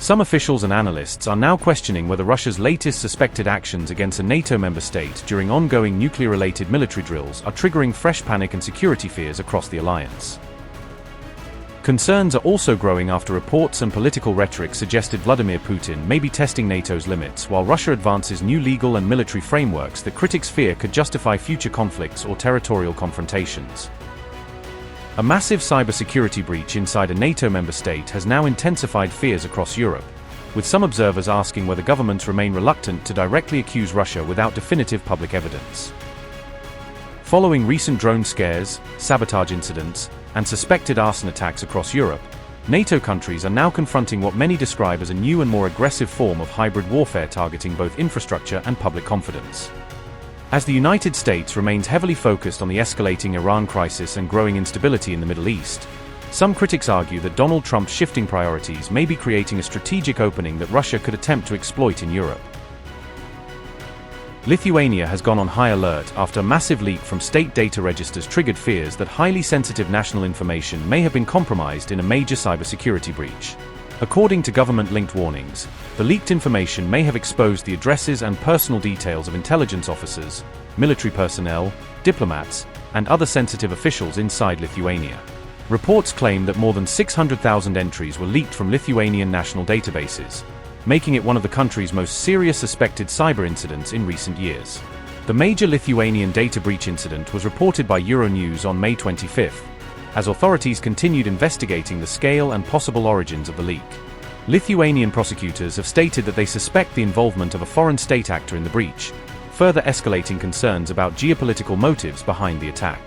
Some officials and analysts are now questioning whether Russia's latest suspected actions against a NATO member state during ongoing nuclear-related military drills are triggering fresh panic and security fears across the alliance. Concerns are also growing after reports and political rhetoric suggested Vladimir Putin may be testing NATO's limits while Russia advances new legal and military frameworks that critics fear could justify future conflicts or territorial confrontations. A massive cybersecurity breach inside a NATO member state has now intensified fears across Europe, with some observers asking whether governments remain reluctant to directly accuse Russia without definitive public evidence. Following recent drone scares, sabotage incidents, and suspected arson attacks across Europe, NATO countries are now confronting what many describe as a new and more aggressive form of hybrid warfare targeting both infrastructure and public confidence. As the United States remains heavily focused on the escalating Iran crisis and growing instability in the Middle East, some critics argue that Donald Trump's shifting priorities may be creating a strategic opening that Russia could attempt to exploit in Europe. Lithuania has gone on high alert after a massive leak from state data registers triggered fears that highly sensitive national information may have been compromised in a major cybersecurity breach. According to government-linked warnings, the leaked information may have exposed the addresses and personal details of intelligence officers, military personnel, diplomats, and other sensitive officials inside Lithuania. Reports claim that more than 600,000 entries were leaked from Lithuanian national databases, making it one of the country's most serious suspected cyber incidents in recent years. The major Lithuanian data breach incident was reported by Euronews on May 25, as authorities continued investigating the scale and possible origins of the leak. Lithuanian prosecutors have stated that they suspect the involvement of a foreign state actor in the breach, further escalating concerns about geopolitical motives behind the attack.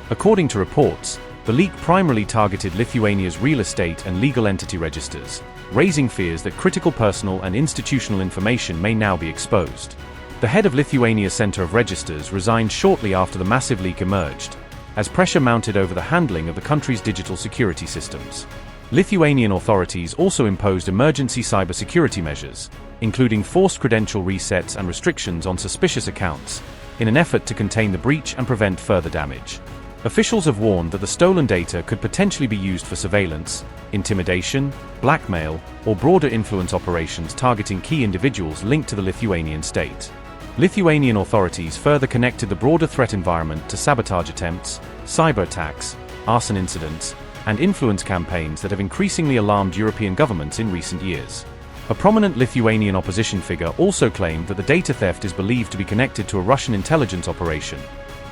According to reports, the leak primarily targeted Lithuania's real estate and legal entity registers, raising fears that critical personal and institutional information may now be exposed. The head of Lithuania's Center of Registers resigned shortly after the massive leak emerged, as pressure mounted over the handling of the country's digital security systems. Lithuanian authorities also imposed emergency cybersecurity measures, including forced credential resets and restrictions on suspicious accounts, in an effort to contain the breach and prevent further damage. Officials have warned that the stolen data could potentially be used for surveillance, intimidation, blackmail, or broader influence operations targeting key individuals linked to the Lithuanian state. Lithuanian authorities further connected the broader threat environment to sabotage attempts, cyber attacks, arson incidents, and influence campaigns that have increasingly alarmed European governments in recent years. A prominent Lithuanian opposition figure also claimed that the data theft is believed to be connected to a Russian intelligence operation,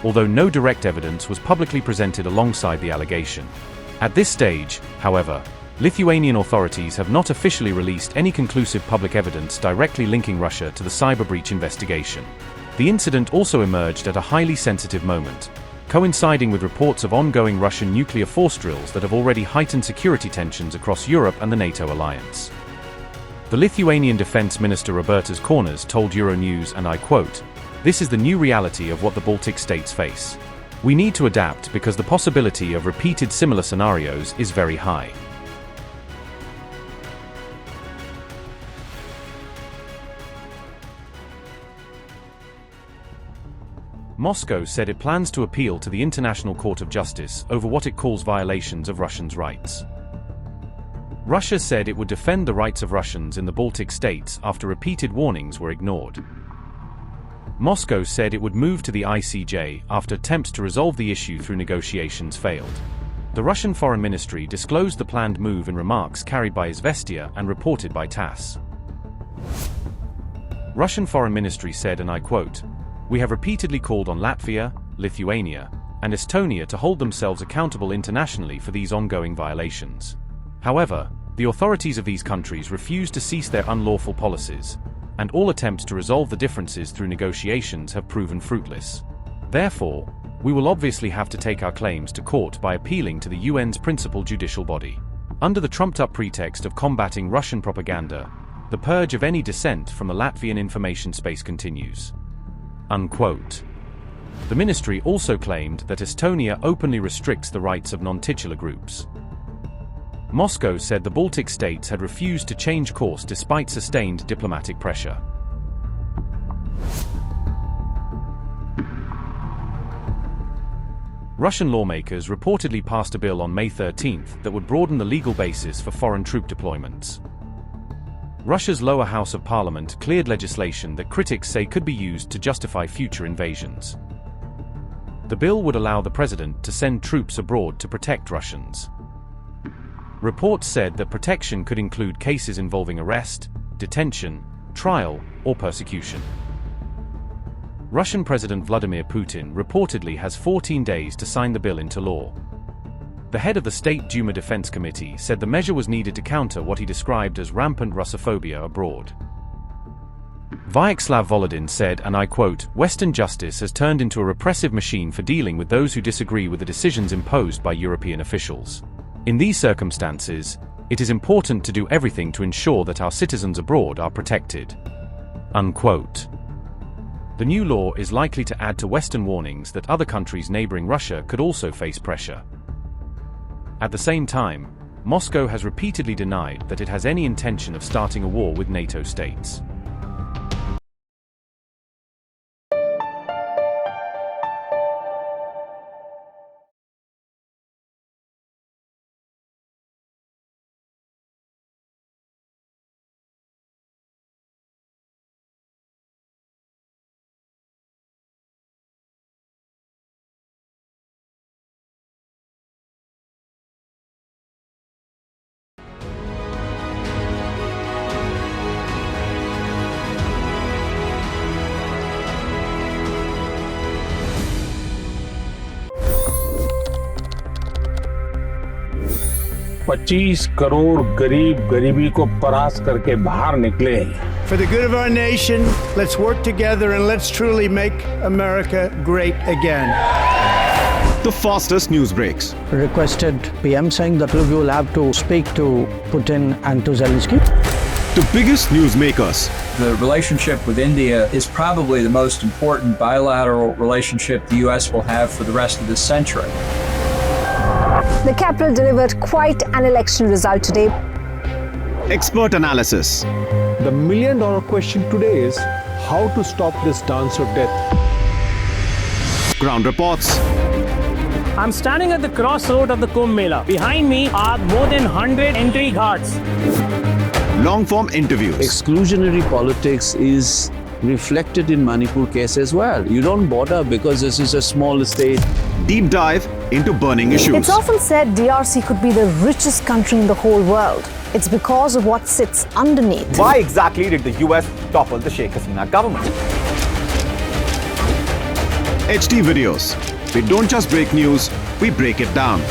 although no direct evidence was publicly presented alongside the allegation. At this stage, however, Lithuanian authorities have not officially released any conclusive public evidence directly linking Russia to the cyber breach investigation. The incident also emerged at a highly sensitive moment, coinciding with reports of ongoing Russian nuclear force drills that have already heightened security tensions across Europe and the NATO alliance. The Lithuanian Defense Minister Robertas Kornas told Euronews, and I quote, "This is the new reality of what the Baltic states face. We need to adapt because the possibility of repeated similar scenarios is very high." Moscow said it plans to appeal to the International Court of Justice over what it calls violations of Russians' rights. Russia said it would defend the rights of Russians in the Baltic states after repeated warnings were ignored. Moscow said it would move to the ICJ after attempts to resolve the issue through negotiations failed. The Russian Foreign Ministry disclosed the planned move in remarks carried by Izvestia and reported by TASS. Russian Foreign Ministry said, and I quote, "We have repeatedly called on Latvia, Lithuania, and Estonia to hold themselves accountable internationally for these ongoing violations. However, the authorities of these countries refuse to cease their unlawful policies, and all attempts to resolve the differences through negotiations have proven fruitless. Therefore, we will obviously have to take our claims to court by appealing to the UN's principal judicial body. Under the trumped-up pretext of combating Russian propaganda, the purge of any dissent from the Latvian information space continues." Unquote. The ministry also claimed that Estonia openly restricts the rights of non-titular groups. Moscow said the Baltic states had refused to change course despite sustained diplomatic pressure. Russian lawmakers reportedly passed a bill on May 13 that would broaden the legal basis for foreign troop deployments. Russia's lower house of parliament cleared legislation that critics say could be used to justify future invasions. The bill would allow the president to send troops abroad to protect Russians. Reports said that protection could include cases involving arrest, detention, trial, or persecution. Russian President Vladimir Putin reportedly has 14 days to sign the bill into law. The head of the State Duma Defense Committee said the measure was needed to counter what he described as rampant Russophobia abroad. Vyacheslav Volodin said, and I quote, "Western justice has turned into a repressive machine for dealing with those who disagree with the decisions imposed by European officials. In these circumstances, it is important to do everything to ensure that our citizens abroad are protected." Unquote. The new law is likely to add to Western warnings that other countries neighboring Russia could also face pressure. At the same time, Moscow has repeatedly denied that it has any intention of starting a war with NATO states. $25 crore गरीब गरीबी को परास्त करके बाहर निकले। For the good of our nation, let's work together and let's truly make America great again. The fastest news breaks. Requested PM saying that we will have to speak to Putin and to Zelensky. The biggest newsmakers. The relationship with India is probably the most important bilateral relationship the US will have for the rest of this century. The capital delivered quite an election result today. Expert analysis. The million-dollar question today is how to stop this dance of death. Ground reports. I'm standing at the crossroad of the Kumbh Mela. Behind me are more than 100 entry guards. Long-form interviews. Exclusionary politics is reflected in Manipur case as well. You don't bother because this is a small state. Deep dive into burning issues. It's often said DRC could be the richest country in the whole world. It's because of what sits underneath. Why exactly did the US topple the Sheikh Hasina government? HD videos. We don't just break news, we break it down.